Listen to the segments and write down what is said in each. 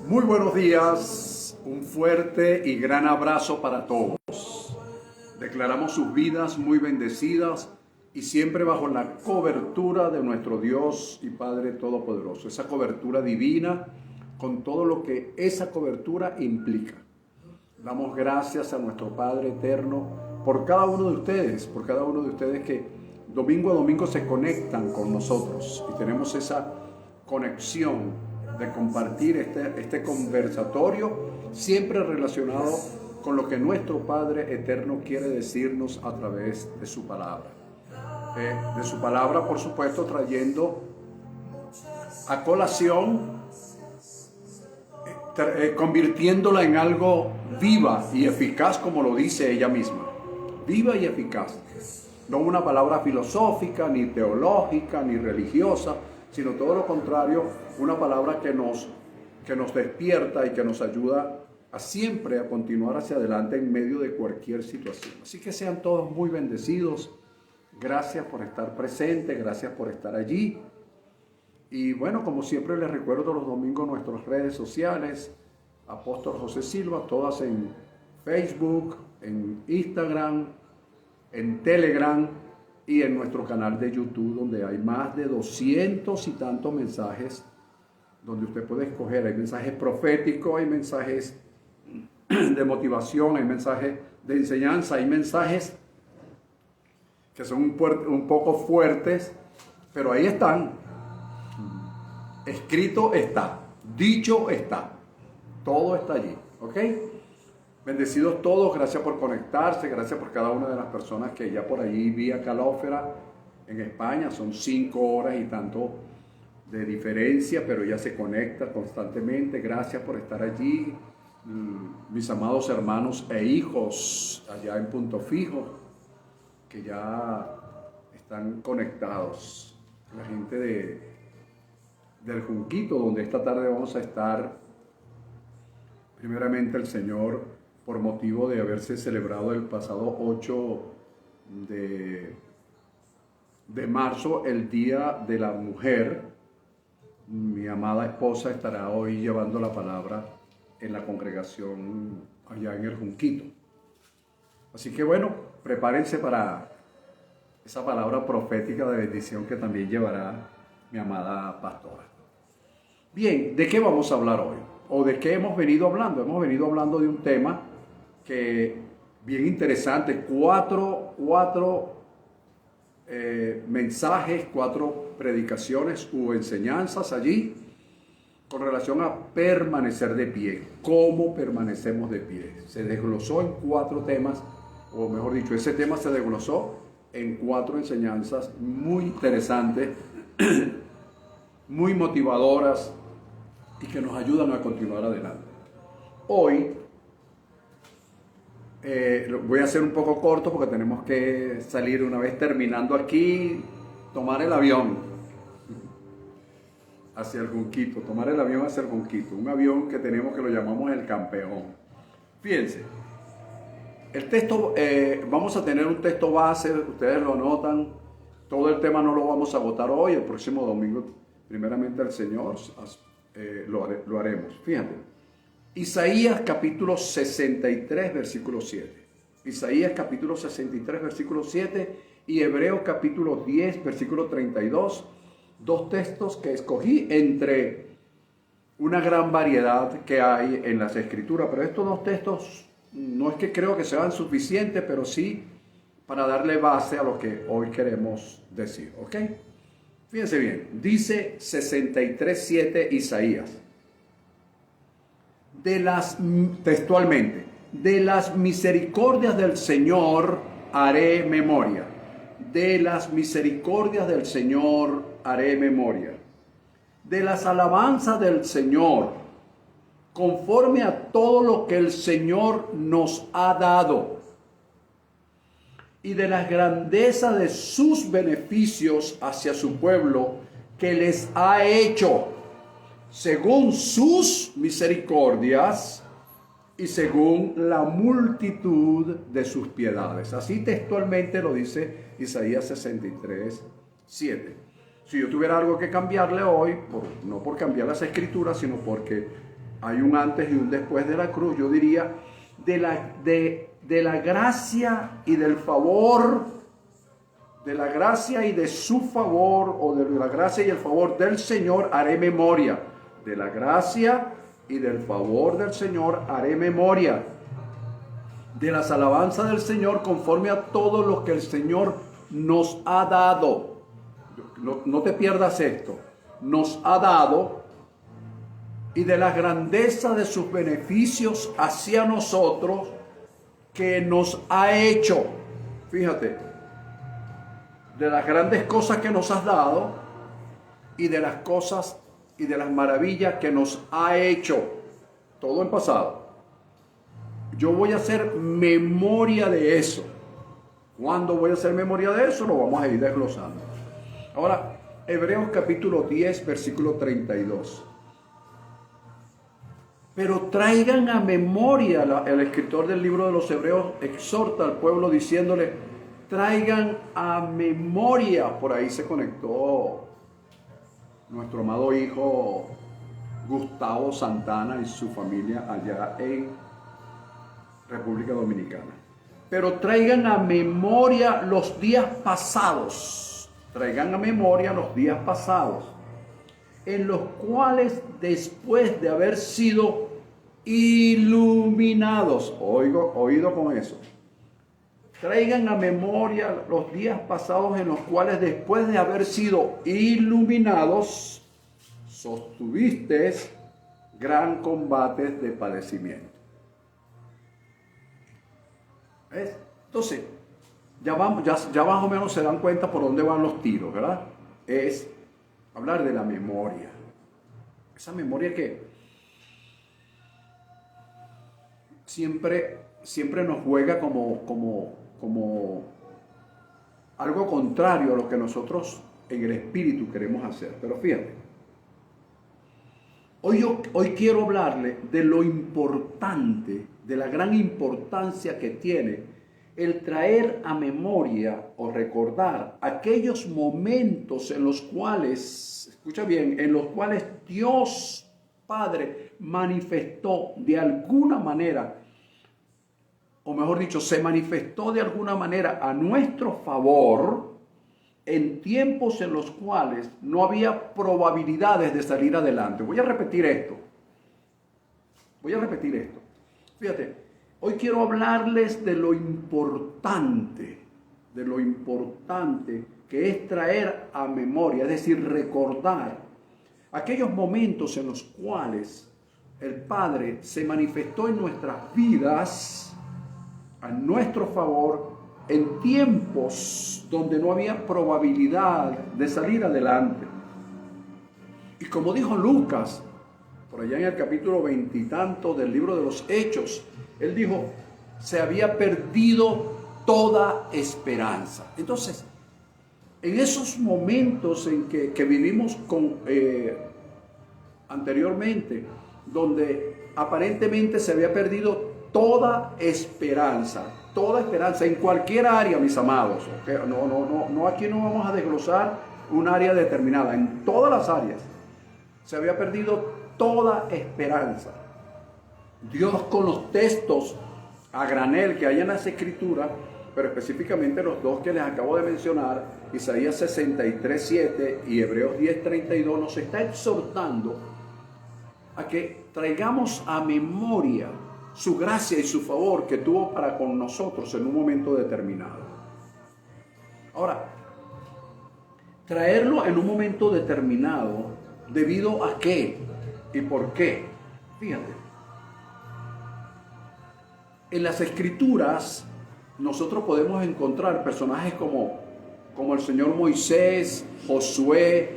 Muy buenos días, un fuerte y gran abrazo para todos. Declaramos sus vidas muy bendecidas y siempre bajo la cobertura de nuestro Dios y Padre Todopoderoso. Esa cobertura divina con todo lo que esa cobertura implica. Damos gracias a nuestro Padre Eterno por cada uno de ustedes, que domingo a domingo se conectan con nosotros y tenemos esa conexión de compartir este conversatorio siempre relacionado con lo que nuestro Padre Eterno quiere decirnos a través de su palabra. De su palabra, por supuesto, trayendo a colación, convirtiéndola en algo viva y eficaz, como lo dice ella misma. Viva y eficaz. No una palabra filosófica, ni teológica, ni religiosa, sino todo lo contrario, una palabra que nos despierta y que nos ayuda a siempre a continuar hacia adelante en medio de cualquier situación. Así que sean todos muy bendecidos. Gracias por estar presentes, gracias por estar allí. Y bueno, como siempre les recuerdo los domingos nuestras redes sociales, Apóstol José Silva, todas en Facebook, en Instagram, en Telegram y en nuestro canal de YouTube, donde hay más de 200 y tantos mensajes, donde usted puede escoger. Hay mensajes proféticos, hay mensajes de motivación, hay mensajes de enseñanza, hay mensajes que son un poco fuertes, pero ahí están. Escrito está, dicho está, todo está allí, ¿ok? Bendecidos todos, gracias por conectarse, gracias por cada una de las personas que ya por allí vía Calófera en España, son 5 horas y tanto de diferencia, pero ya se conecta constantemente. Gracias por estar allí, mis amados hermanos e hijos allá en Punto Fijo, que ya están conectados, la gente del Junquito, donde esta tarde vamos a estar. Primeramente el Señor, por motivo de haberse celebrado el pasado 8 de marzo, el Día de la Mujer, mi amada esposa estará hoy llevando la palabra en la congregación allá en el Junquito. Así que bueno, prepárense para esa palabra profética de bendición que también llevará mi amada pastora. Bien, ¿de qué vamos a hablar hoy? ¿O de qué hemos venido hablando? Hemos venido hablando de un tema que bien interesante, cuatro mensajes, 4 predicaciones u enseñanzas allí con relación a permanecer de pie. ¿Cómo permanecemos de pie? Se desglosó en 4 temas, o mejor dicho, ese tema se desglosó en 4 enseñanzas muy interesantes, muy motivadoras y que nos ayudan a continuar adelante. Hoy voy a ser un poco corto porque tenemos que salir una vez terminando aquí, tomar el avión hacia el Junquito, un avión que tenemos que lo llamamos el Campeón. Fíjense, el texto, vamos a tener un texto base, ustedes lo notan, todo el tema no lo vamos a agotar hoy, el próximo domingo, primeramente el Señor, lo haremos. Fíjate. Isaías capítulo 63, versículo 7. Isaías capítulo 63, versículo 7 y Hebreos capítulo 10, versículo 32. 2 textos que escogí entre una gran variedad que hay en las Escrituras. Pero estos 2 textos no es que creo que sean suficientes, pero sí para darle base a lo que hoy queremos decir. ¿Ok? Fíjense bien. Dice 63, 7 Isaías. Textualmente, de las misericordias del Señor haré memoria. De las misericordias del Señor haré memoria. De las alabanzas del Señor, conforme a todo lo que el Señor nos ha dado. Y de la grandeza de sus beneficios hacia su pueblo que les ha hecho, según sus misericordias y según la multitud de sus piedades. Así textualmente lo dice Isaías 63, 7. Si yo tuviera algo que cambiarle hoy, no por cambiar las escrituras, sino porque Hay un antes y un después de la cruz. Yo diría de la gracia y del favor, de la gracia y de su favor, o de la gracia y el favor del Señor haré memoria. De la gracia y del favor del Señor haré memoria. De las alabanzas del Señor conforme a todo lo que el Señor nos ha dado. No te pierdas esto. Nos ha dado. Y de la grandeza de sus beneficios hacia nosotros que nos ha hecho. Fíjate, de las grandes cosas que nos has dado y de las cosas y de las maravillas que nos ha hecho. Todo en pasado. Yo voy a hacer memoria de eso. ¿Cuándo voy a hacer memoria de eso? Lo vamos a ir desglosando. Ahora, Hebreos capítulo 10, versículo 32. Pero traigan a memoria, el escritor del libro de los Hebreos exhorta al pueblo diciéndole, traigan a memoria. Por ahí se conectó nuestro amado hijo Gustavo Santana y su familia allá en República Dominicana. Pero traigan a memoria los días pasados. Traigan a memoria los días pasados, en los cuales después de haber sido iluminados, oído con eso, traigan a memoria los días pasados en los cuales después de haber sido iluminados, sostuviste gran combate de padecimiento. ¿Ves? Entonces, ya más o menos se dan cuenta por dónde van los tiros, ¿verdad? Es hablar de la memoria. Esa memoria que siempre nos juega como algo contrario a lo que nosotros en el espíritu queremos hacer. Pero fíjate, hoy quiero hablarle de lo importante, de la gran importancia que tiene el traer a memoria o recordar aquellos momentos en los cuales, escucha bien, en los cuales Dios Padre manifestó de alguna manera, o mejor dicho, se manifestó de alguna manera a nuestro favor en tiempos en los cuales no había probabilidades de salir adelante. Voy a repetir esto. Fíjate, hoy quiero hablarles de lo importante que es traer a memoria, es decir, recordar aquellos momentos en los cuales el Padre se manifestó en nuestras vidas a nuestro favor en tiempos donde no había probabilidad de salir adelante. Y como dijo Lucas, por allá en el capítulo 20 y tanto del libro de los Hechos, él dijo, se había perdido toda esperanza. Entonces, en esos momentos en que vivimos anteriormente, donde aparentemente se había perdido toda esperanza en cualquier área, mis amados. ¿Okay? No, aquí no vamos a desglosar un área determinada, en todas las áreas se había perdido toda esperanza. Dios, con los textos a granel que hay en las Escrituras, pero específicamente los dos que les acabo de mencionar, Isaías 63:7 y Hebreos 10:32, nos está exhortando a que traigamos a memoria su gracia y su favor que tuvo para con nosotros en un momento determinado. Ahora, traerlo en un momento determinado, ¿debido a qué y por qué? Fíjate, en las Escrituras nosotros podemos encontrar personajes como el Señor Moisés, Josué,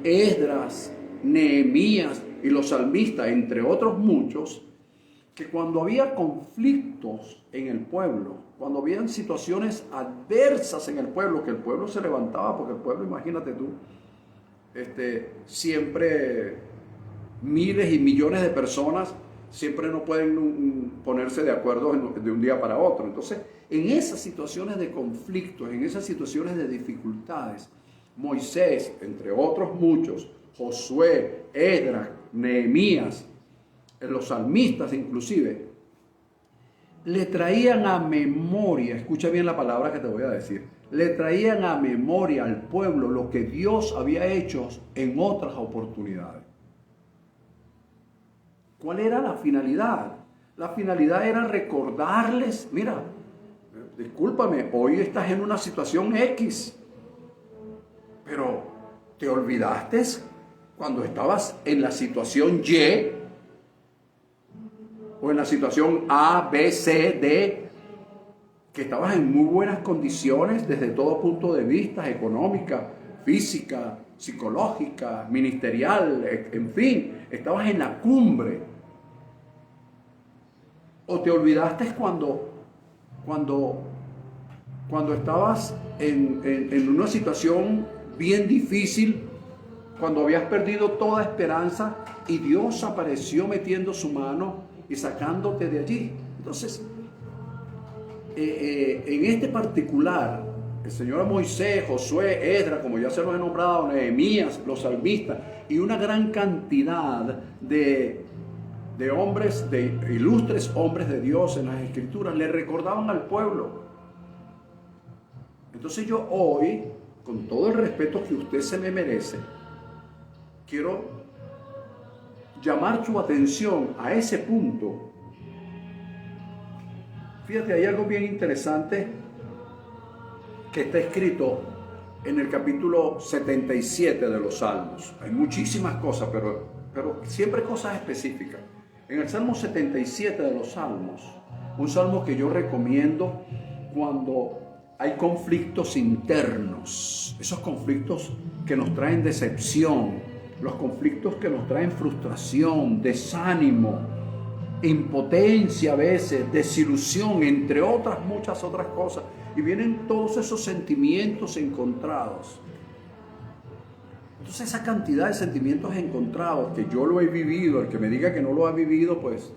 Esdras, Nehemías y los salmistas, entre otros muchos, que cuando había conflictos en el pueblo, cuando habían situaciones adversas en el pueblo, que el pueblo se levantaba, porque el pueblo, imagínate tú, siempre miles y millones de personas siempre no pueden ponerse de acuerdo de un día para otro. Entonces, en esas situaciones de conflictos, en esas situaciones de dificultades, Moisés, entre otros muchos, Josué, Esdras, Nehemías, los salmistas inclusive, le traían a memoria, escucha bien la palabra que te voy a decir, le traían a memoria al pueblo lo que Dios había hecho en otras oportunidades. ¿Cuál era la finalidad? La finalidad era recordarles, mira, discúlpame, hoy estás en una situación X, pero te olvidaste cuando estabas en la situación Y, o en la situación A, B, C, D, que estabas en muy buenas condiciones desde todo punto de vista, económica, física, psicológica, ministerial, en fin, estabas en la cumbre. O te olvidaste cuando estabas en una situación bien difícil, cuando habías perdido toda esperanza y Dios apareció metiendo su mano y sacándote de allí. Entonces, en este particular, el Señor a Moisés, Josué, Esdras, como ya se los he nombrado, Nehemías, los salmistas y una gran cantidad de hombres, de ilustres hombres de Dios en las Escrituras, le recordaban al pueblo. Entonces yo hoy, con todo el respeto que usted se me merece, quiero llamar su atención a ese punto. Fíjate, hay algo bien interesante que está escrito en el capítulo 77 de los Salmos. Hay muchísimas cosas, pero siempre cosas específicas. En el Salmo 77 de los Salmos, un salmo que yo recomiendo cuando hay conflictos internos, esos conflictos que nos traen decepción, los conflictos que nos traen frustración, desánimo, impotencia a veces, desilusión, entre otras muchas otras cosas. Y vienen todos esos sentimientos encontrados. Entonces esa cantidad de sentimientos encontrados que yo lo he vivido, el que me diga que no lo ha vivido, pues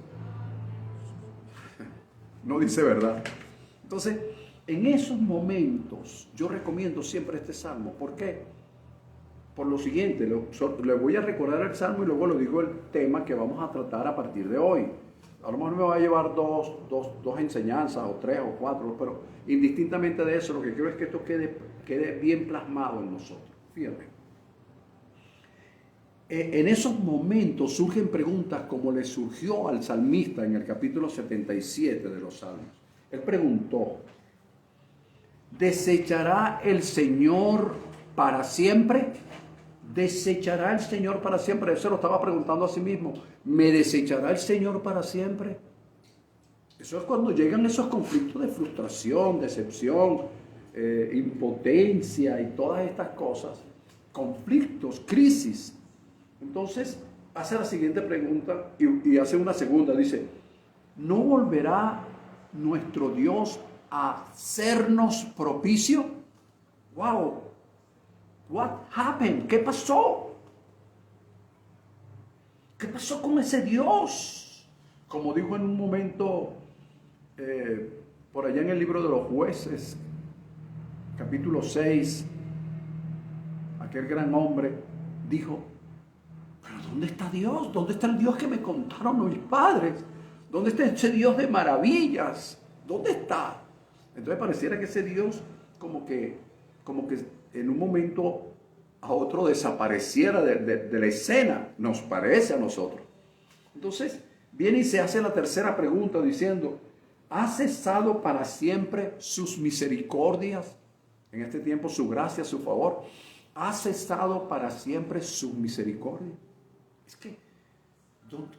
no dice verdad. Entonces, en esos momentos yo recomiendo siempre este salmo. ¿Por qué? Por lo siguiente, le voy a recordar el salmo y luego le digo el tema que vamos a tratar a partir de hoy. A lo mejor me va a llevar dos enseñanzas o tres o cuatro, pero indistintamente de eso, lo que quiero es que esto quede bien plasmado en nosotros. Fíjate. En esos momentos surgen preguntas como le surgió al salmista en el capítulo 77 de los Salmos. Él preguntó: ¿desechará el Señor para siempre? ¿Desechará el Señor para siempre? Él se lo estaba preguntando a sí mismo. ¿Me desechará el Señor para siempre? Eso es cuando llegan esos conflictos de frustración, decepción, impotencia y todas estas cosas. Conflictos, crisis. Entonces hace la siguiente pregunta y hace una segunda. Dice: ¿no volverá nuestro Dios a sernos propicio? ¡Wow! What happened? ¿Qué pasó? ¿Qué pasó con ese Dios? Como dijo en un momento por allá en el libro de los Jueces, capítulo 6, aquel gran hombre dijo: ¿pero dónde está Dios? ¿Dónde está el Dios que me contaron mis padres? ¿Dónde está ese Dios de maravillas? ¿Dónde está? Entonces pareciera que ese Dios como que en un momento a otro desapareciera de la escena, nos parece a nosotros. Entonces viene y se hace la tercera pregunta diciendo: ¿ha cesado para siempre sus misericordias? En este tiempo su gracia, su favor. ¿Ha cesado para siempre su misericordia? Es que,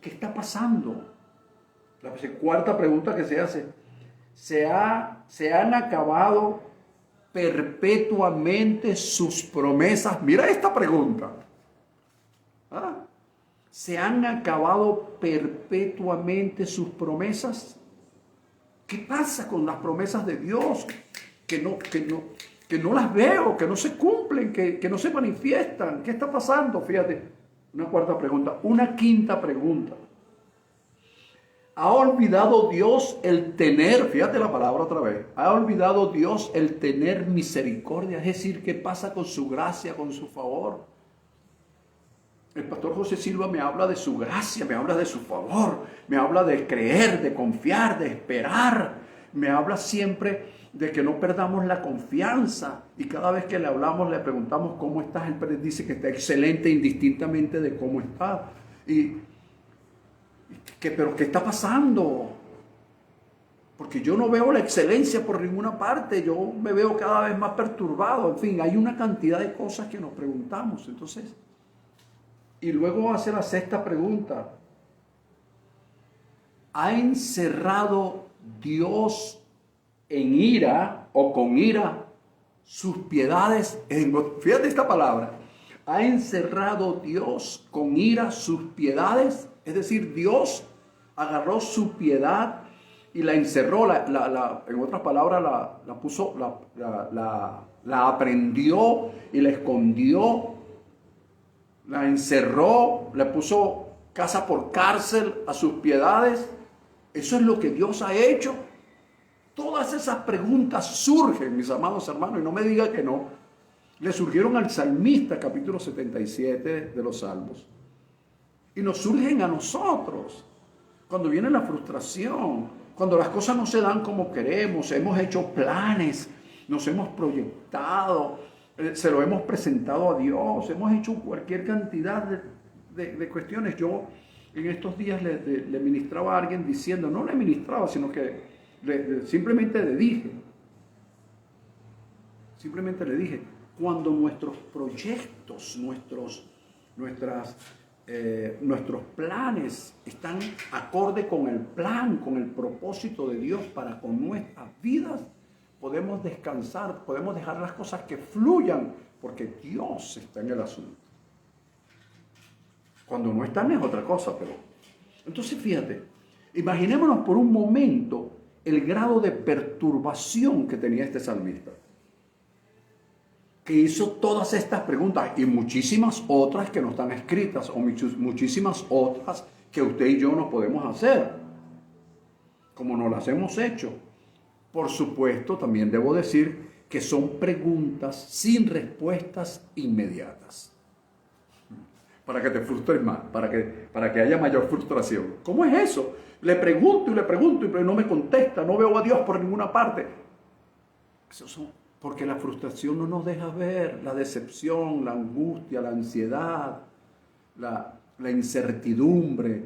¿qué está pasando? La cuarta pregunta que se hace: ¿se han acabado perpetuamente sus promesas? Mira esta pregunta. ¿Ah? ¿Se han acabado perpetuamente sus promesas? ¿Qué pasa con las promesas de Dios? Que no las veo, que no se cumplen, que no se manifiestan. ¿Qué está pasando? Fíjate, una cuarta pregunta. Una quinta pregunta: ¿ha olvidado Dios el tener, fíjate la palabra otra vez, ha olvidado Dios el tener misericordia? Es decir, ¿qué pasa con su gracia, con su favor? El pastor José Silva me habla de su gracia, me habla de su favor, me habla de creer, de confiar, de esperar. Me habla siempre de que no perdamos la confianza. Y cada vez que le hablamos, le preguntamos cómo estás. Él dice que está excelente indistintamente de cómo está. Pero ¿qué está pasando? Porque yo no veo la excelencia por ninguna parte. Yo me veo cada vez más perturbado. En fin, hay una cantidad de cosas que nos preguntamos. Entonces, y luego hace la sexta pregunta. ¿Ha encerrado Dios en ira o con ira sus piedades? Fíjate esta palabra. ¿Ha encerrado Dios con ira sus piedades? Es decir, Dios agarró su piedad y la encerró, en otras palabras, la puso, la aprendió y la escondió, la encerró, le puso casa por cárcel a sus piedades. Eso es lo que Dios ha hecho. Todas esas preguntas surgen, mis amados hermanos, y no me diga que no. Le surgieron al salmista, capítulo 77 de los Salmos. Y nos surgen a nosotros. Cuando viene la frustración, cuando las cosas no se dan como queremos, hemos hecho planes, nos hemos proyectado, se lo hemos presentado a Dios, hemos hecho cualquier cantidad de cuestiones. Yo en estos días le ministraba a alguien diciendo, no le ministraba, sino que simplemente le dije, cuando nuestros proyectos, nuestros planes están acorde con el plan, con el propósito de Dios para con nuestras vidas, podemos descansar, podemos dejar las cosas que fluyan, porque Dios está en el asunto. Cuando no están es otra cosa, pero... Entonces fíjate, imaginémonos por un momento el grado de perturbación que tenía este salmista, que hizo todas estas preguntas y muchísimas otras que no están escritas, o muchísimas otras que usted y yo no podemos hacer, como no las hemos hecho. Por supuesto, también debo decir que son preguntas sin respuestas inmediatas, para que te frustres más, para que haya mayor frustración. ¿Cómo es eso? Le pregunto y no me contesta, no veo a Dios por ninguna parte. Porque la frustración no nos deja ver la decepción, la angustia, la ansiedad, la incertidumbre,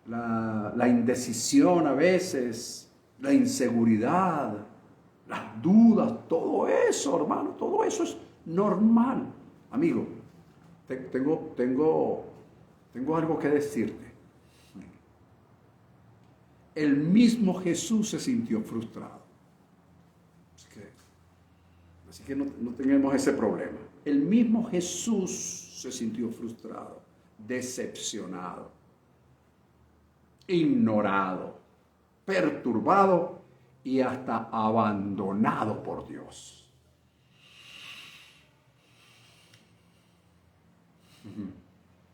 la indecisión a veces, la inseguridad, las dudas, todo eso, hermano, todo eso es normal. Amigo, tengo algo que decirte. El mismo Jesús se sintió frustrado. Así que no tenemos ese problema. El mismo Jesús se sintió frustrado, decepcionado, ignorado, perturbado y hasta abandonado por Dios.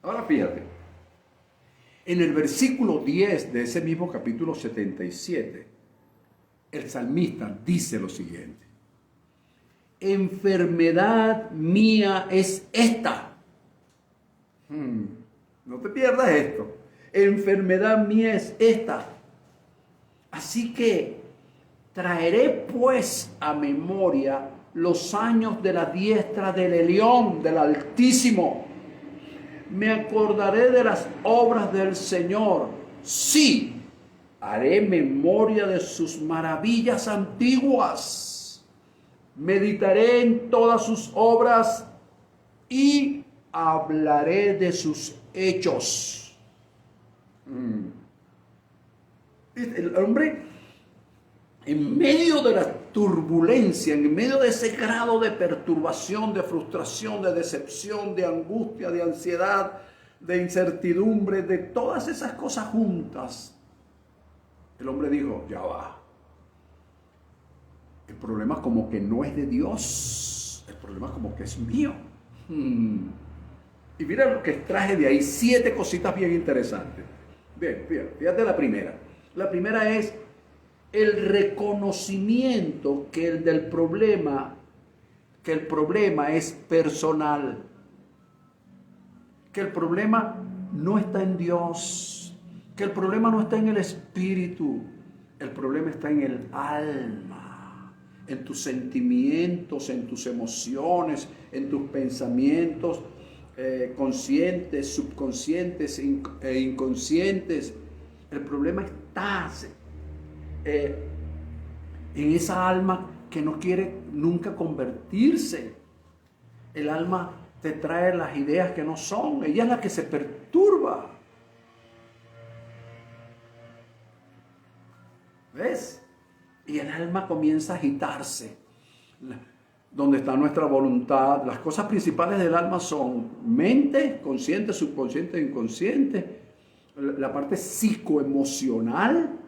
Ahora fíjate, en el versículo 10 de ese mismo capítulo 77, el salmista dice lo siguiente: enfermedad mía es esta. No te pierdas esto. Enfermedad mía es esta. Así que traeré pues a memoria los años de la diestra del Elión, del Altísimo. Me acordaré de las obras del Señor. Sí, haré memoria de sus maravillas antiguas. Meditaré en todas sus obras y hablaré de sus hechos. El hombre, en medio de la turbulencia, en medio de ese grado de perturbación, de frustración, de decepción, de angustia, de ansiedad, de incertidumbre, de todas esas cosas juntas, el hombre dijo, ya va. El problema como que no es de Dios, el problema como que es mío. Y mira lo que extraje de ahí, 7 cositas bien interesantes. Bien, fíjate la primera. La primera es el reconocimiento que el problema es personal. que el problema no está en Dios, que el problema no está en el espíritu, el problema está en el alma, en tus sentimientos, en tus emociones, en tus pensamientos conscientes, subconscientes e inconscientes. El problema está en esa alma que no quiere nunca convertirse. El alma te trae las ideas que no son. Ella es la que se perturba. ¿Ves? Y el alma comienza a agitarse. Donde está nuestra voluntad. Las cosas principales del alma son mente, consciente, subconsciente, inconsciente. La parte psicoemocional,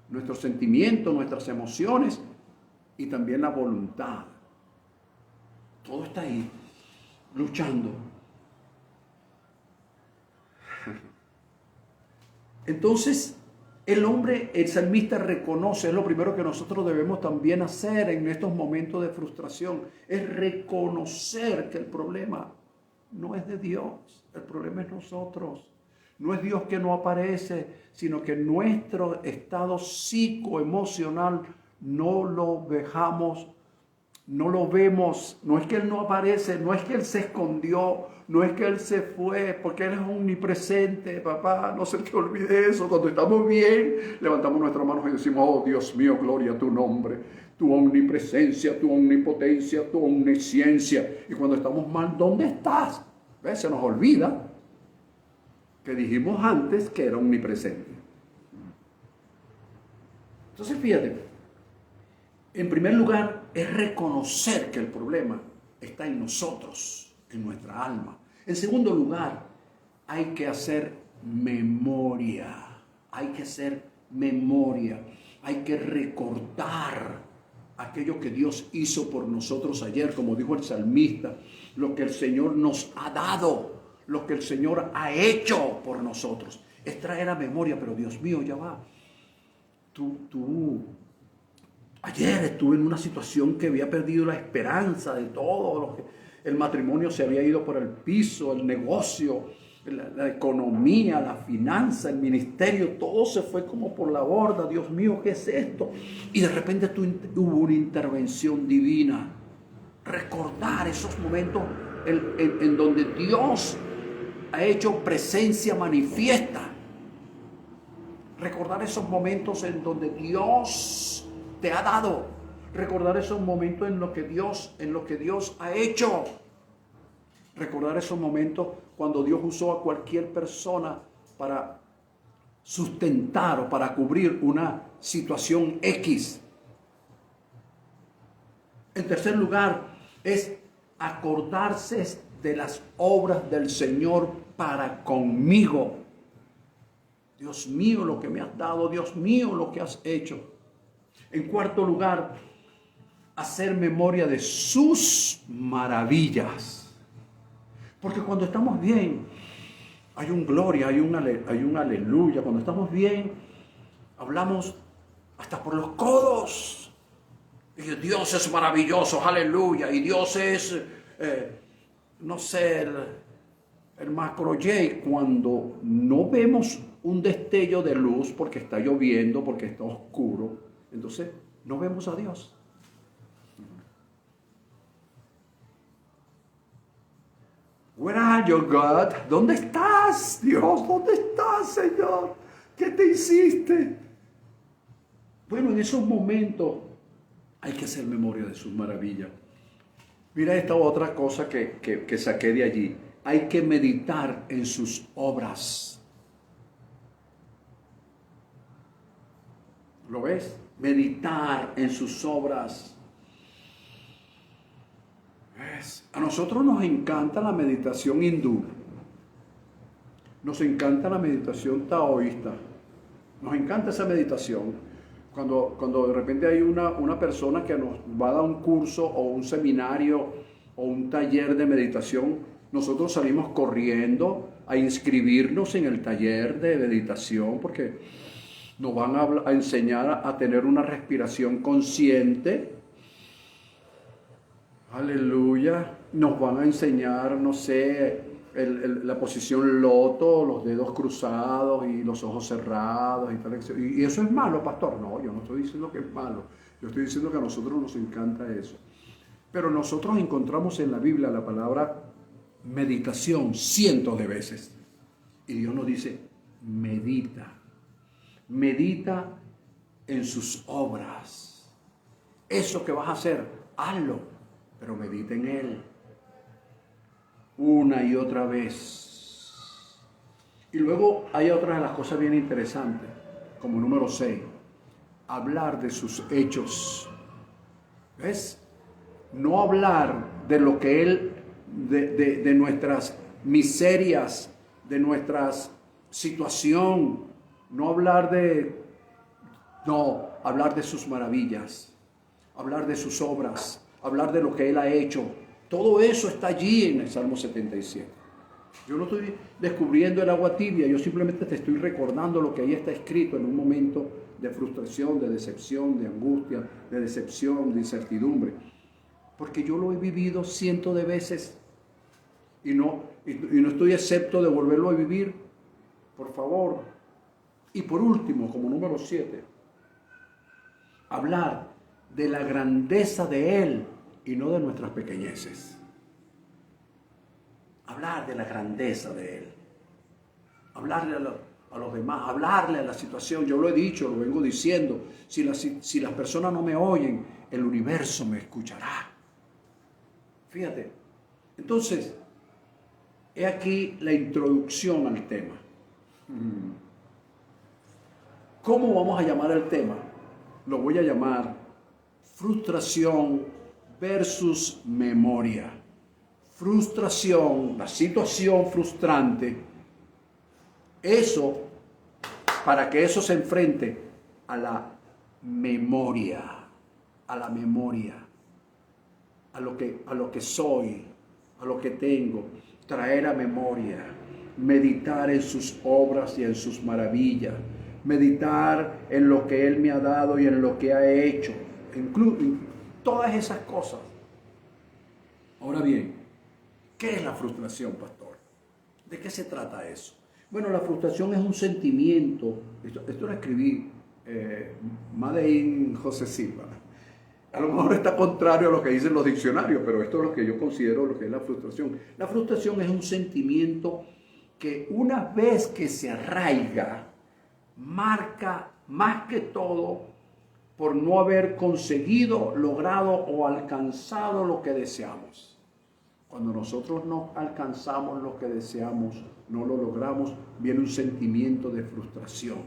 nuestros sentimientos, nuestras emociones y también la voluntad. Todo está ahí, luchando. Entonces, el salmista reconoce, es lo primero que nosotros debemos también hacer en estos momentos de frustración, es reconocer que el problema no es de Dios, el problema es nosotros. No es Dios que no aparece, sino que nuestro estado psicoemocional no lo dejamos, no lo vemos. No es que Él no aparece, no es que Él se escondió, no es que Él se fue, porque Él es omnipresente, papá, no se te olvide eso. Cuando estamos bien, levantamos nuestras manos y decimos, oh Dios mío, gloria a tu nombre, tu omnipresencia, tu omnipotencia, tu omnisciencia. Y cuando estamos mal, ¿dónde estás? ¿Ves? Se nos olvida que dijimos antes que era omnipresente. Entonces fíjate, en primer lugar es reconocer que el problema está en nosotros, en nuestra alma. En segundo lugar, hay que hacer memoria, hay que recordar aquello que Dios hizo por nosotros ayer, como dijo el salmista, lo que el Señor nos ha dado, lo que el Señor ha hecho por nosotros. Es traer a memoria, pero Dios mío, ya va. Ayer estuve en una situación que había perdido la esperanza de todo. El matrimonio se había ido por el piso, el negocio, la economía, la finanza, el ministerio, todo se fue como por la borda. Dios mío, ¿qué es esto? Y de repente hubo una intervención divina. Recordar esos momentos en donde Dios ha hecho presencia manifiesta. Recordar esos momentos en donde Dios te ha dado. Recordar esos momentos en lo que Dios ha hecho. Recordar esos momentos cuando Dios usó a cualquier persona para sustentar o para cubrir una situación X. En tercer lugar, es acordarse de las obras del Señor para conmigo. Dios mío, lo que me has dado, Dios mío, lo que has hecho. En cuarto lugar, hacer memoria de sus maravillas. Porque cuando estamos bien, hay un gloria, hay un aleluya. Cuando estamos bien, hablamos hasta por los codos. Y Dios es maravilloso, aleluya. Y Dios es, no sé, el macro Y. Cuando no vemos un destello de luz porque está lloviendo, porque está oscuro, entonces no vemos a Dios. Where are you, God? ¿Dónde estás, Dios? ¿Dónde estás, Señor? ¿Qué te hiciste? Bueno, en esos momentos hay que hacer memoria de sus maravillas. Mira esta otra cosa que saqué de allí. Hay que meditar en sus obras. ¿Lo ves? Meditar en sus obras. ¿Ves? A nosotros nos encanta la meditación hindú. Nos encanta la meditación taoísta. Nos encanta esa meditación. Cuando de repente hay una persona que nos va a dar un curso o un seminario o un taller de meditación, nosotros salimos corriendo a inscribirnos en el taller de meditación porque nos van a enseñar a tener una respiración consciente. Aleluya. Nos van a enseñar, no sé, la posición loto, los dedos cruzados y los ojos cerrados y tal. Y eso es malo, pastor. No, yo no estoy diciendo que es malo. Yo estoy diciendo que a nosotros nos encanta eso. Pero nosotros encontramos en la Biblia la palabra meditación cientos de veces. Y Dios nos dice, medita. Medita en sus obras. Eso que vas a hacer, hazlo, pero medita en Él. Una y otra vez. Y luego hay otras de las cosas bien interesantes, como número 6, hablar de sus hechos. ¿Ves? No hablar de lo que Él, de nuestras miserias, de nuestra situación, hablar de sus maravillas, hablar de sus obras, hablar de lo que Él ha hecho. Todo eso está allí en el Salmo 77. Yo no estoy descubriendo el agua tibia, yo simplemente te estoy recordando lo que ahí está escrito en un momento de frustración, de decepción, de angustia, de decepción, de incertidumbre. Porque yo lo he vivido cientos de veces y no estoy excepto de volverlo a vivir. Por favor. Y por último, como número 7, hablar de la grandeza de Él y no de nuestras pequeñeces. Hablar de la grandeza de Él. Hablarle a los demás, hablarle a la situación. Yo lo he dicho, lo vengo diciendo. Si las personas no me oyen, el universo me escuchará. Fíjate. Entonces, he aquí la introducción al tema. ¿Cómo vamos a llamar el tema? Lo voy a llamar frustración versus memoria. Frustración, la situación frustrante, eso, para que eso se enfrente a la memoria, a lo que soy, a lo que tengo, traer a memoria, meditar en sus obras y en sus maravillas, meditar en lo que Él me ha dado y en lo que ha hecho, todas esas cosas. Ahora bien, ¿qué es la frustración, pastor? ¿De qué se trata eso? Bueno, la frustración es un sentimiento, esto lo escribí, Madein José Silva. A lo mejor está contrario a lo que dicen los diccionarios, pero esto es lo que yo considero lo que es la frustración. La frustración es un sentimiento que una vez que se arraiga, marca más que todo por no haber conseguido, logrado o alcanzado lo que deseamos. Cuando nosotros no alcanzamos lo que deseamos, no lo logramos, viene un sentimiento de frustración.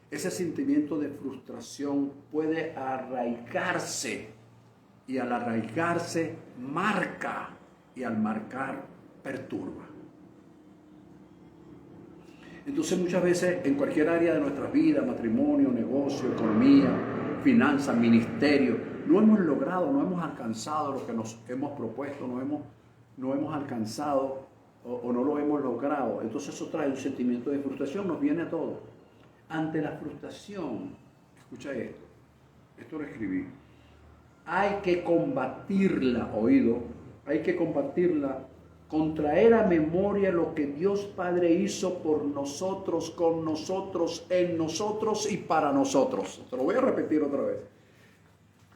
Ese sentimiento de frustración puede arraigarse y al arraigarse marca y al marcar perturba. Entonces muchas veces en cualquier área de nuestra vida, matrimonio, negocio, economía, finanzas, ministerio, no hemos logrado, no hemos alcanzado lo que nos hemos propuesto, no hemos alcanzado o no lo hemos logrado. Entonces eso trae un sentimiento de frustración, nos viene a todos. Ante la frustración, escucha esto lo escribí, hay que combatirla, hay que combatirla con traer a memoria lo que Dios Padre hizo por nosotros, con nosotros, en nosotros y para nosotros. Te lo voy a repetir otra vez.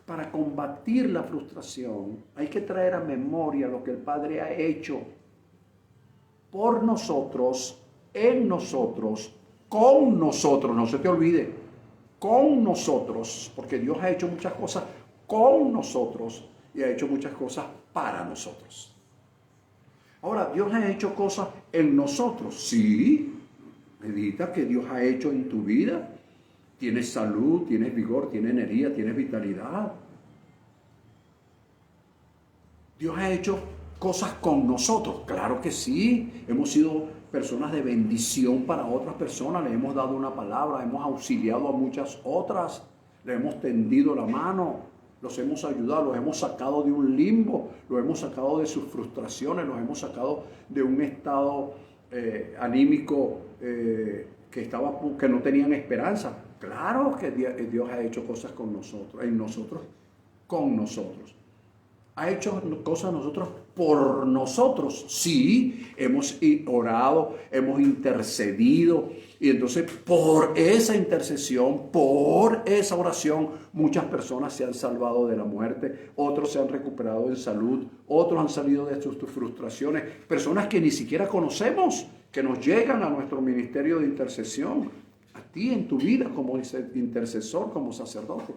Para combatir la frustración, hay que traer a memoria lo que el Padre ha hecho por nosotros, en nosotros, con nosotros, no se te olvide, con nosotros, porque Dios ha hecho muchas cosas con nosotros y ha hecho muchas cosas para nosotros. Ahora, Dios ha hecho cosas en nosotros, sí, medita que Dios ha hecho en tu vida, tienes salud, tienes vigor, tienes energía, tienes vitalidad. Dios ha hecho cosas con nosotros, claro que sí, hemos sido personas de bendición para otras personas, le hemos dado una palabra, hemos auxiliado a muchas otras, le hemos tendido la mano, los hemos ayudado, los hemos sacado de un limbo, los hemos sacado de sus frustraciones, los hemos sacado de un estado anímico que no tenían esperanza. Claro que Dios ha hecho cosas con nosotros, en nosotros, con nosotros. ha hecho cosas nosotros por nosotros. Sí, hemos orado, hemos intercedido. Y entonces por esa intercesión, por esa oración, muchas personas se han salvado de la muerte, otros se han recuperado en salud, otros han salido de sus frustraciones. Personas que ni siquiera conocemos, que nos llegan a nuestro ministerio de intercesión. A ti en tu vida como intercesor, como sacerdote,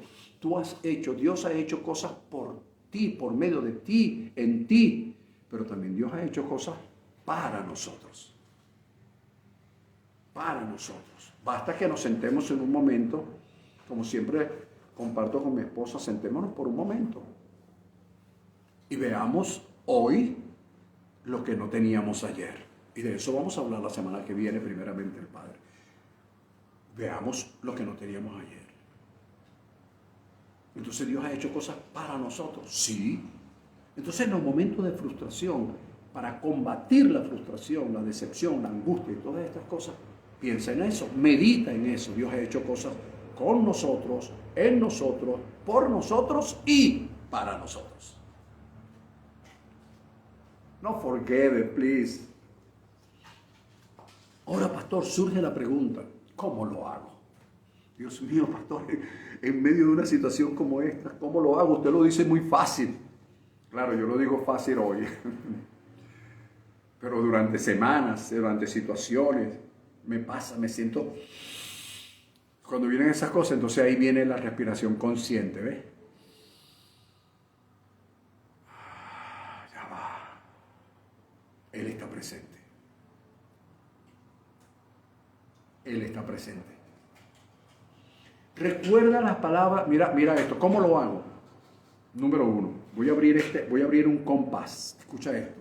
Dios ha hecho cosas por ti, por medio de ti, en ti, pero también Dios ha hecho cosas para nosotros. Para nosotros. Basta que nos sentemos en un momento, como siempre comparto con mi esposa, sentémonos por un momento y veamos hoy lo que no teníamos ayer. Y de eso vamos a hablar la semana que viene, primeramente el Padre. Veamos lo que no teníamos ayer. Entonces Dios ha hecho cosas para nosotros, sí. Entonces en los momentos de frustración, para combatir la frustración, la decepción, la angustia y todas estas cosas, piensa en eso, medita en eso. Dios ha hecho cosas con nosotros, en nosotros, por nosotros y para nosotros. No forget it, please. Ahora, pastor, surge la pregunta, ¿cómo lo hago? Dios mío, pastor, en medio de una situación como esta, ¿cómo lo hago? Usted lo dice muy fácil. Claro, yo lo digo fácil hoy. Pero durante semanas, durante situaciones, me pasa, me siento... Cuando vienen esas cosas, entonces ahí viene la respiración consciente, ¿ves? Ya va. Él está presente. Él está presente. Recuerda las palabras, mira esto, ¿cómo lo hago? Número 1, voy a abrir un compás. Escucha esto.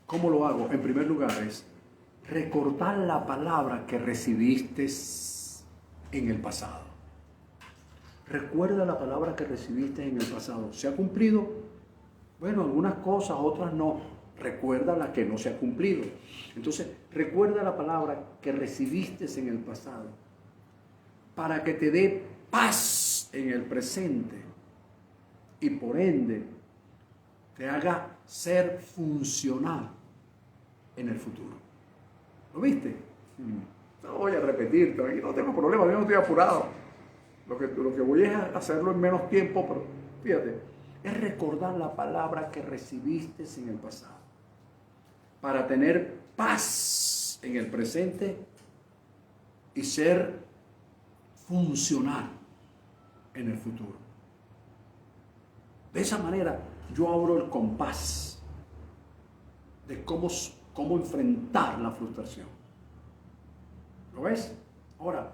¿Cómo lo hago? En primer lugar es recordar la palabra que recibiste en el pasado. Recuerda la palabra que recibiste en el pasado. ¿Se ha cumplido? Bueno, algunas cosas, otras no. Recuerda la que no se ha cumplido. Entonces, recuerda la palabra que recibiste en el pasado para que te dé paz en el presente y por ende te haga ser funcional en el futuro. ¿Lo viste? No voy a repetir, no tengo problema, yo no estoy apurado. Lo que voy es a hacerlo en menos tiempo, pero fíjate, es recordar la palabra que recibiste en el pasado para tener paz en el presente y ser funcional en el futuro. De esa manera yo abro el compás de cómo enfrentar la frustración. ¿Lo ves? Ahora,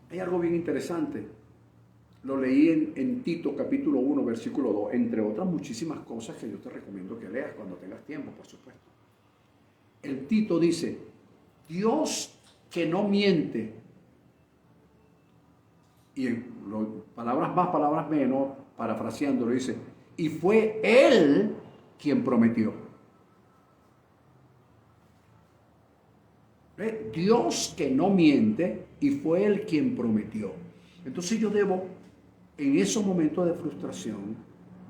hay algo bien interesante. Lo leí en Tito capítulo 1, versículo 2, entre otras muchísimas cosas que yo te recomiendo que leas cuando tengas tiempo, por supuesto. El Tito dice, Dios que no miente, y palabras más, palabras menos, parafraseando, lo dice, y fue Él quien prometió. ¿Ve? Dios que no miente, y fue Él quien prometió. Entonces yo debo, en esos momentos de frustración,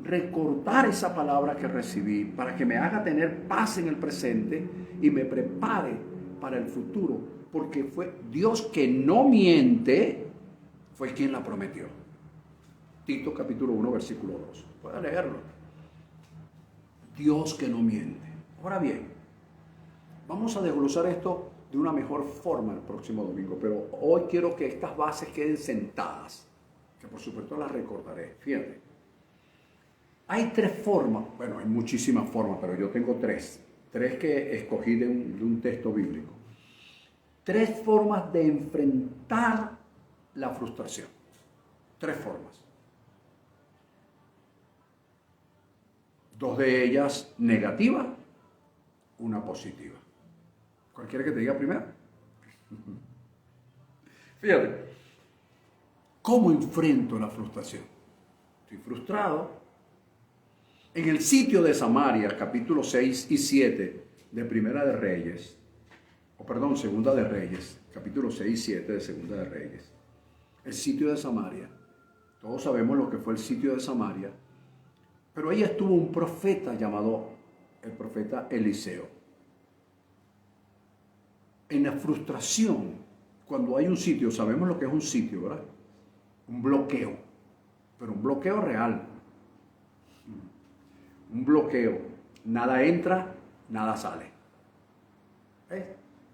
recordar esa palabra que recibí para que me haga tener paz en el presente y me prepare para el futuro, porque fue Dios que no miente, fue quien la prometió. Tito capítulo 1, versículo 2. Pueden leerlo. Dios que no miente. Ahora bien, vamos a desglosar esto de una mejor forma el próximo domingo, pero hoy quiero que estas bases queden sentadas, que por supuesto las recordaré. Fíjate. Hay tres formas, bueno, hay muchísimas formas, pero yo tengo tres que escogí de un texto bíblico. Tres formas de enfrentar la frustración. Tres formas. Dos de ellas negativas, una positiva. ¿Cualquiera que te diga primero? Fíjate, ¿cómo enfrento la frustración? Estoy frustrado. En el sitio de Samaria, capítulo 6 y 7 de Segunda de Reyes, capítulo 6 y 7 de Segunda de Reyes. El sitio de Samaria. Todos sabemos lo que fue el sitio de Samaria. Pero ahí estuvo un profeta llamado el profeta Eliseo. En la frustración, cuando hay un sitio, sabemos lo que es un sitio, ¿verdad? Un bloqueo, pero un bloqueo real. Un bloqueo. Nada entra, nada sale.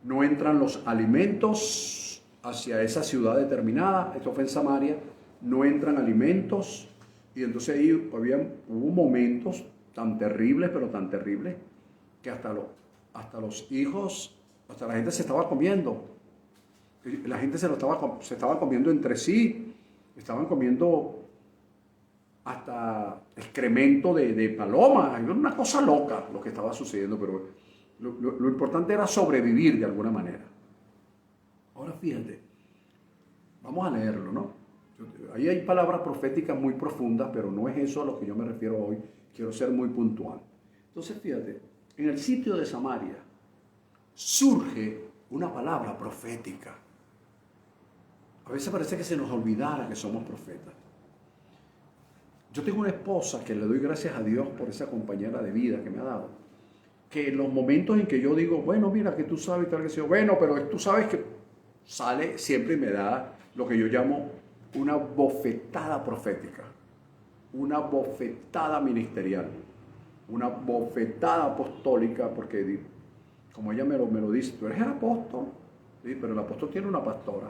No entran los alimentos hacia esa ciudad determinada. Esto fue en Samaria. No entran alimentos. Y entonces ahí hubo momentos tan terribles, pero tan terribles, que hasta los hijos, hasta la gente se estaba comiendo. La gente se estaba comiendo entre sí. Estaban comiendo hasta excremento de paloma. Era una cosa loca lo que estaba sucediendo, pero lo importante era sobrevivir de alguna manera. Ahora fíjate, vamos a leerlo, ¿no? Ahí hay palabras proféticas muy profundas, pero no es eso a lo que yo me refiero hoy. Quiero ser muy puntual. Entonces fíjate, en el sitio de Samaria surge una palabra profética. A veces parece que se nos olvidara que somos profetas. Yo tengo una esposa que le doy gracias a Dios por esa compañera de vida que me ha dado. Que en los momentos en que yo digo, bueno, mira, que tú sabes, tal que sea, bueno, pero tú sabes que sale siempre y me da lo que yo llamo una bofetada profética, una bofetada ministerial, una bofetada apostólica, porque como ella me lo dice, tú eres el apóstol, ¿sí? Pero el apóstol tiene una pastora.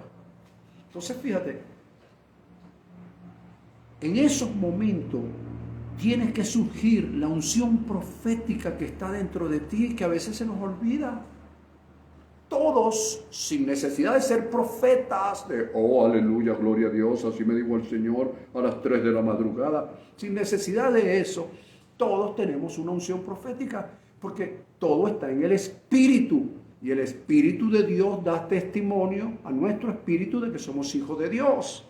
Entonces fíjate, en esos momentos tiene que surgir la unción profética que está dentro de ti, que a veces se nos olvida. Todos, sin necesidad de ser profetas, de, oh, aleluya, gloria a Dios, así me dijo el Señor a las 3 de la madrugada, sin necesidad de eso, todos tenemos una unción profética, porque todo está en el Espíritu, y el Espíritu de Dios da testimonio a nuestro espíritu de que somos hijos de Dios.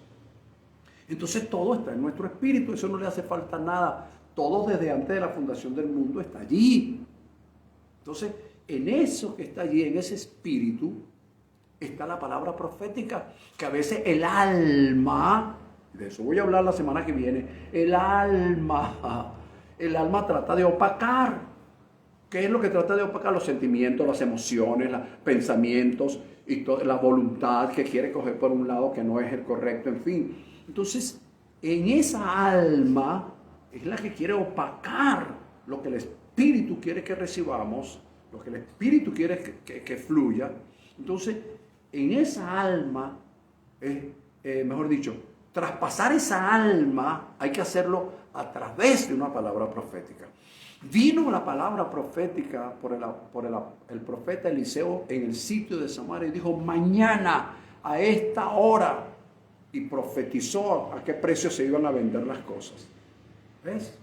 Entonces todo está en nuestro espíritu, eso no le hace falta nada, todo desde antes de la fundación del mundo está allí. Entonces, en eso que está allí, en ese espíritu, está la palabra profética, que a veces el alma, de eso voy a hablar la semana que viene, el alma trata de opacar. ¿Qué es lo que trata de opacar? Los sentimientos, las emociones, los pensamientos y la voluntad que quiere coger por un lado que no es el correcto, en fin. Entonces, en esa alma es la que quiere opacar lo que el Espíritu quiere que recibamos, lo que el Espíritu quiere que fluya. Entonces, en esa alma, mejor dicho, traspasar esa alma hay que hacerlo a través de una palabra profética. Vino la palabra profética por el profeta Eliseo en el sitio de Samaria y dijo, mañana a esta hora, y profetizó a qué precio se iban a vender las cosas. ¿Ves?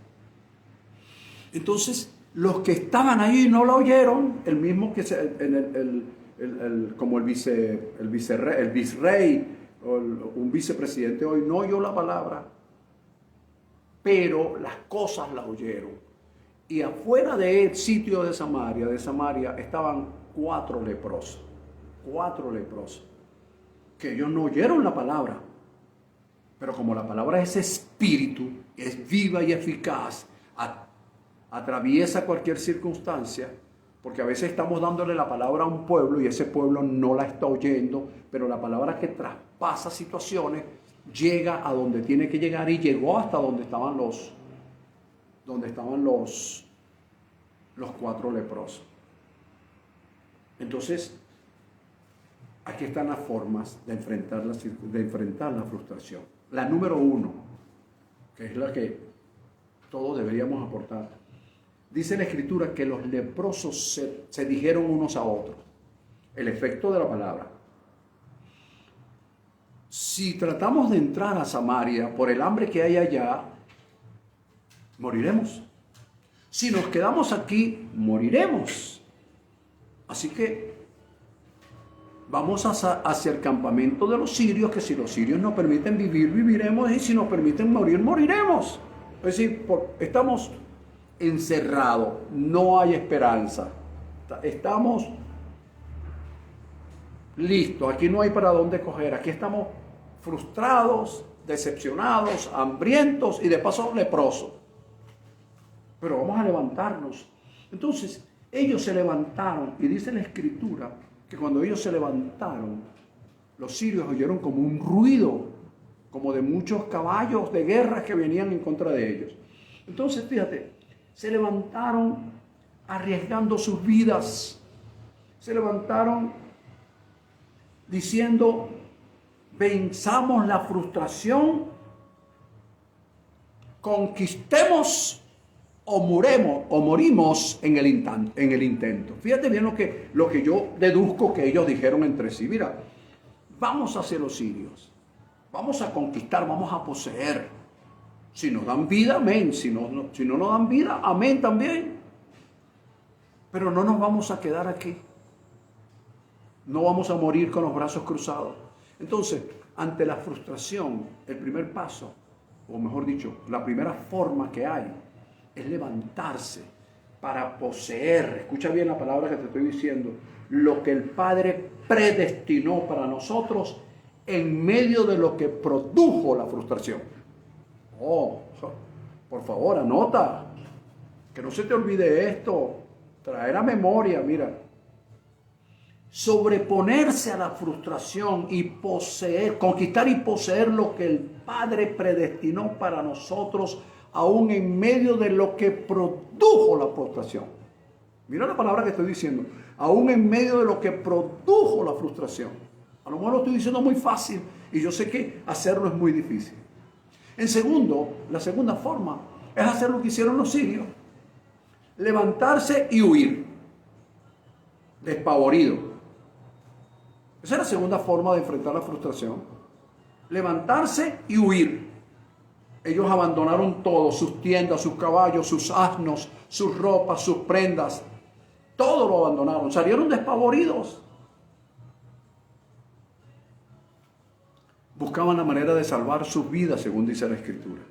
Entonces, los que estaban allí no lo oyeron, el mismo que como el vicerrey o un vicepresidente hoy no oyó la palabra, pero las cosas la oyeron. Y afuera del sitio de Samaria estaban 4 leprosos, que ellos no oyeron la palabra. Pero como la palabra es espíritu, es viva y eficaz, atraviesa cualquier circunstancia, porque a veces estamos dándole la palabra a un pueblo y ese pueblo no la está oyendo, pero la palabra que traspasa situaciones llega a donde tiene que llegar y llegó hasta donde estaban los 4 leprosos. Entonces, aquí están las formas de enfrentar la frustración. La número 1, que es la que todos deberíamos aportar. Dice la Escritura que los leprosos se dijeron unos a otros. El efecto de la palabra. Si tratamos de entrar a Samaria por el hambre que hay allá, moriremos. Si nos quedamos aquí, moriremos. Así que vamos hacia el campamento de los sirios, que si los sirios nos permiten vivir, viviremos, y si nos permiten morir, moriremos. Es decir, estamos encerrados, no hay esperanza. Estamos listos, aquí no hay para dónde coger, aquí estamos frustrados, decepcionados, hambrientos y de paso leprosos. Pero vamos a levantarnos. Entonces, ellos se levantaron y dice la Escritura que cuando ellos se levantaron, los sirios oyeron como un ruido, como de muchos caballos de guerra que venían en contra de ellos. Entonces, fíjate, se levantaron arriesgando sus vidas. Se levantaron diciendo, venzamos la frustración, conquistemos o morimos en el intento. Fíjate bien lo que yo deduzco que ellos dijeron entre sí. Mira, vamos hacia los sirios, vamos a conquistar, vamos a poseer. Si nos dan vida, amén. Si no nos dan vida, amén también. Pero no nos vamos a quedar aquí. No vamos a morir con los brazos cruzados. Entonces, ante la frustración, el primer paso, o mejor dicho, la primera forma que hay, es levantarse para poseer. Escucha bien la palabra que te estoy diciendo. Lo que el Padre predestinó para nosotros en medio de lo que produjo la frustración. Oh, por favor, anota. Que no se te olvide esto. Traer a memoria, mira. Sobreponerse a la frustración y poseer, conquistar y poseer lo que el Padre predestinó para nosotros, aún en medio de lo que produjo la frustración. Mira la palabra que estoy diciendo. Aún en medio de lo que produjo la frustración. A lo mejor lo estoy diciendo muy fácil y yo sé que hacerlo es muy difícil. En segundo, la segunda forma es hacer lo que hicieron los sirios. Levantarse y huir. Despavorido. Esa es la segunda forma de enfrentar la frustración. Levantarse y huir. Ellos abandonaron todo, sus tiendas, sus caballos, sus asnos, sus ropas, sus prendas. Todo lo abandonaron, salieron despavoridos. Buscaban la manera de salvar sus vidas, según dice la Escritura.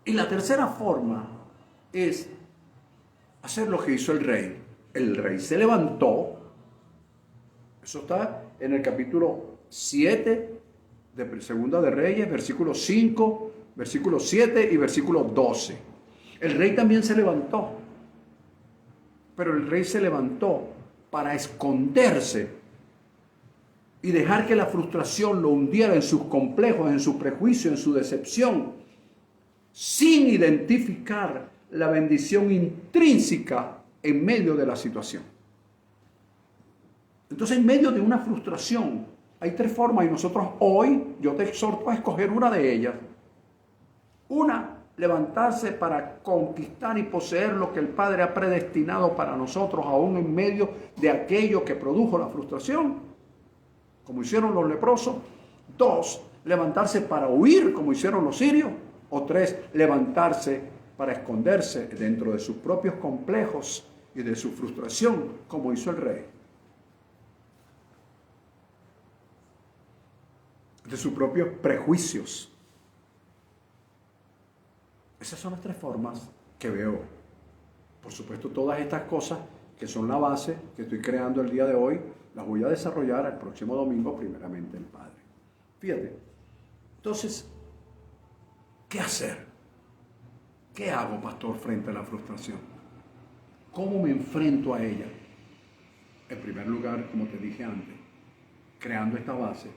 Y la tercera forma es hacer lo que hizo el rey. El rey se levantó. Eso está en el capítulo 7 de Segunda de Reyes, versículo 5, versículo 7 y versículo 12. El rey también se levantó, pero el rey se levantó para esconderse y dejar que la frustración lo hundiera en sus complejos, en su prejuicio, en su decepción, sin identificar la bendición intrínseca en medio de la situación. Entonces, en medio de una frustración, hay tres formas y nosotros hoy, yo te exhorto a escoger una de ellas. Una, levantarse para conquistar y poseer lo que el Padre ha predestinado para nosotros, aún en medio de aquello que produjo la frustración, como hicieron los leprosos. Dos, levantarse para huir, como hicieron los sirios. O tres, levantarse para esconderse dentro de sus propios complejos y de su frustración, como hizo el rey. De sus propios prejuicios. Esas son las tres formas que veo. Por supuesto, todas estas cosas que son la base que estoy creando el día de hoy, las voy a desarrollar el próximo domingo, primeramente el Padre. Fíjate. Entonces, ¿qué hacer? ¿Qué hago, pastor, frente a la frustración? ¿Cómo me enfrento a ella? En primer lugar, como te dije antes, creando esta base,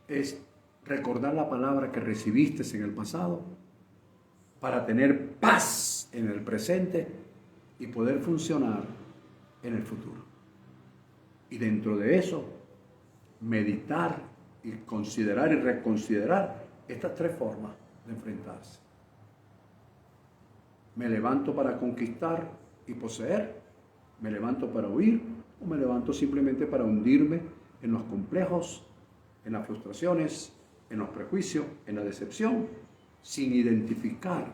es recordar la palabra que recibiste en el pasado para tener paz en el presente y poder funcionar en el futuro. Y dentro de eso, meditar y considerar y reconsiderar estas tres formas de enfrentarse. Me levanto para conquistar y poseer, me levanto para huir o me levanto simplemente para hundirme en los complejos, en las frustraciones, en los prejuicios, en la decepción, sin identificar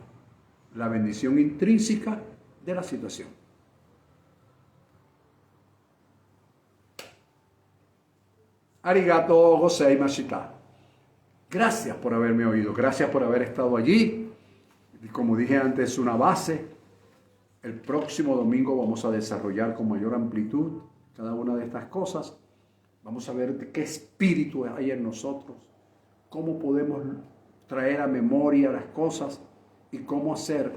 la bendición intrínseca de la situación. Arigato gozaimashita. Gracias por haberme oído, gracias por haber estado allí. Y como dije antes, es una base. El próximo domingo vamos a desarrollar con mayor amplitud cada una de estas cosas. Vamos a ver qué espíritu hay en nosotros, cómo podemos traer a memoria las cosas y cómo hacer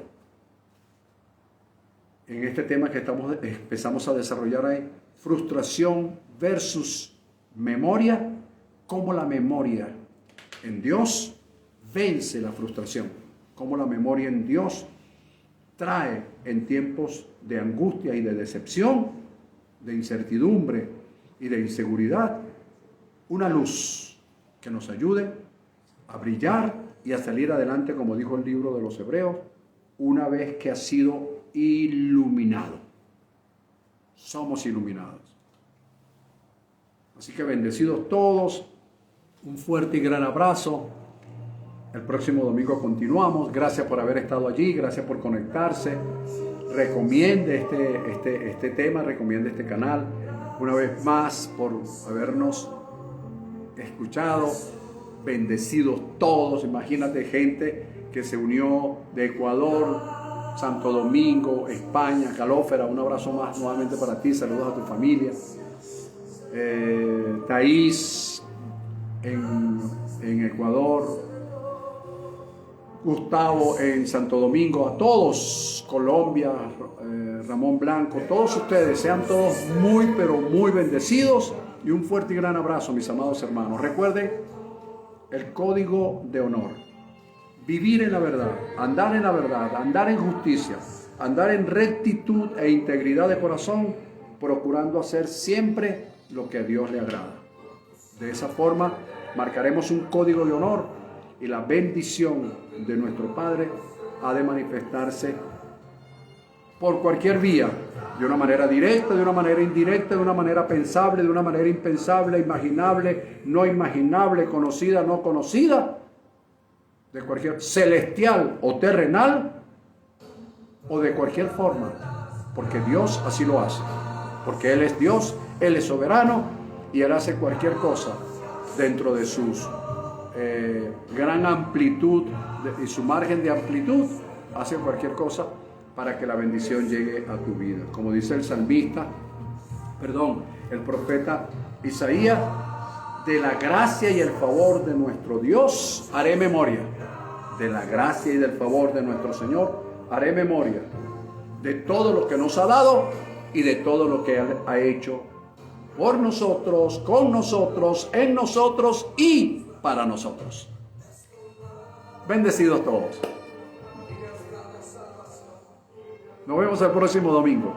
en este tema que empezamos a desarrollar ahí, frustración versus memoria, cómo la memoria en Dios vence la frustración, cómo la memoria en Dios trae en tiempos de angustia y de decepción, de incertidumbre y de inseguridad, una luz que nos ayude a brillar y a salir adelante, como dijo el libro de los Hebreos, una vez que ha sido iluminado. Somos iluminados. Así que bendecidos todos, un fuerte y gran abrazo. El próximo domingo continuamos. Gracias por haber estado allí, gracias por conectarse. Recomiende este tema, recomiende este canal. Una vez más por habernos escuchado. Bendecidos todos. Imagínate gente que se unió de Ecuador, Santo Domingo, España, Calófera. Un abrazo más nuevamente para ti. Saludos a tu familia. Thaís en Ecuador, Gustavo en Santo Domingo, a todos, Colombia, Ramón Blanco, todos ustedes, sean todos muy pero muy bendecidos y un fuerte y gran abrazo, mis amados hermanos. Recuerden el código de honor: vivir en la verdad, andar en justicia, andar en rectitud e integridad de corazón, procurando hacer siempre lo que a Dios le agrada. De esa forma marcaremos un código de honor y la bendición de nuestro Padre ha de manifestarse por cualquier vía, de una manera directa, de una manera indirecta, de una manera pensable, de una manera impensable, imaginable, no imaginable, conocida, no conocida, de cualquier celestial o terrenal, o de cualquier forma, porque Dios así lo hace, porque Él es Dios, Él es soberano y Él hace cualquier cosa dentro de sus gran amplitud y su margen de amplitud, hace cualquier cosa para que la bendición llegue a tu vida. Como dice el profeta Isaías: de la gracia y el favor de nuestro Dios haré memoria. De la gracia y del favor de nuestro Señor haré memoria de todo lo que nos ha dado y de todo lo que Él ha hecho por nosotros, con nosotros, en nosotros y para nosotros. Bendecidos todos. Nos vemos el próximo domingo.